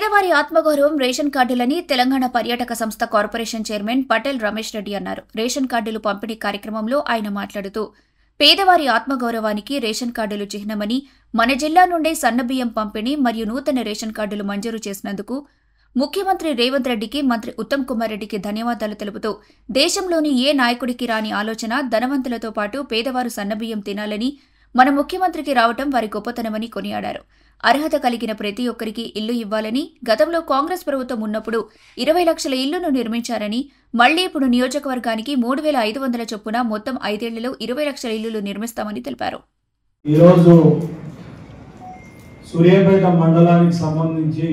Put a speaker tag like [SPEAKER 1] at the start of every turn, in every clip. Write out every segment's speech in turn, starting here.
[SPEAKER 1] పేదవారి ఆత్మగౌరవం రేషన్ కార్డులని తెలంగాణ పర్యాటక సంస్థ కార్పొరేషన్ చైర్మన్ పటేల్ రమేష్ రెడ్డి అన్నారు. రేషన్ కార్డులు పంపిణీ కార్యక్రమంలో ఆయన మాట్లాడుతూ పేదవారి ఆత్మగౌరవానికి రేషన్ కార్డులు చిహ్నమని, మన జిల్లా నుండే సన్నబియ్యం పంపిణీ మరియు నూతన రేషన్ కార్డులు మంజూరు చేసినందుకు ముఖ్యమంత్రి రేవంత్ రెడ్డికి, మంత్రి ఉత్తమ్ కుమార్ రెడ్డికి ధన్యవాదాలు తెలుపుతూ దేశంలోని ఏ నాయకుడికి రాని ఆలోచన ధనవంతులతో పాటు పేదవారు సన్నబియ్యం తినాలని మన ముఖ్యమంత్రికి రావటం వారి గొప్పతనమని కొనియాడారు. అర్హత కలిగిన ప్రతి ఒక్కరికి ఇల్లు ఇవ్వాలని, గతంలో కాంగ్రెస్ ప్రభుత్వం ఉన్నప్పుడు 20 లక్షల ఇళ్లను నిర్మించారని, మళ్లీ ఇప్పుడు నియోజకవర్గానికి 3,500 చొప్పున మొత్తం 5 ఏళ్లలో 20 లక్షల ఇళ్లు నిర్మిస్తామని తెలిపారు.
[SPEAKER 2] ఈరోజు సూర్యాపేట మండలానికి సంబంధించి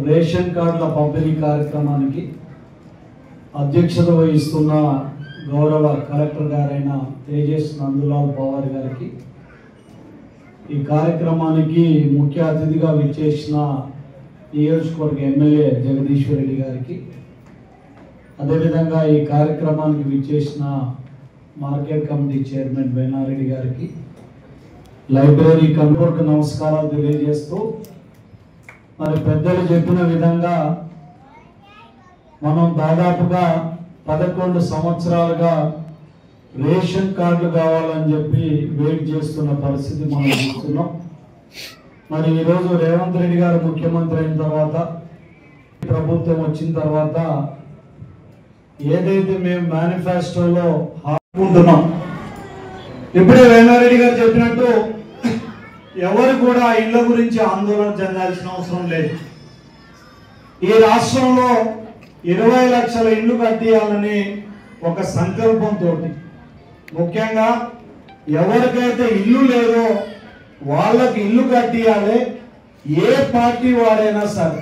[SPEAKER 2] రేషన్ కార్డుల పంపిణీ కార్యక్రమానికి అధ్యక్షత వహిస్తున్న గౌరవ కలెక్టర్ గారైన తేజస్ నందులాల్ పవార్ గారికి, ఈ కార్యక్రమానికి ముఖ్య అతిథిగా విచ్చేసిన నియోజకవర్గ ఎమ్మెల్యే జగదీశ్వర్ రెడ్డి గారికి, అదేవిధంగా ఈ కార్యక్రమానికి విచ్చేసిన మార్కెట్ కమిటీ చైర్మన్ బైనారెడ్డి గారికి, లైబ్రరీ కమిటీకి నమస్కారాలు తెలియజేస్తూ, మరి పెద్దలు చెప్పిన విధంగా మనం దాదాపుగా 11 సంవత్సరాలుగా రేషన్ కార్డులు కావాలని చెప్పి వెయిట్ చేస్తున్న పరిస్థితి మనం చూస్తున్నాం. మరి ఈరోజు రేవంత్ రెడ్డి గారు ముఖ్యమంత్రి అయిన తర్వాత, ప్రభుత్వం వచ్చిన తర్వాత ఏదైతే మేము మేనిఫెస్టోలో ఆడుకుంటున్నాం, ఇప్పుడే వేమారెడ్డి గారు చెప్పినట్టు ఎవరు కూడా ఇళ్ల గురించి ఆందోళన చెందాల్సిన అవసరం లేదు. ఈ రాష్ట్రంలో 20 లక్షల ఇళ్లు కట్టియాలని ఒక సంకల్పంతో, ముఖ్యంగా ఎవరికైతే ఇల్లు లేదో వాళ్ళకి ఇల్లు కట్టియాలి, ఏ పార్టీ వారైనా సరే.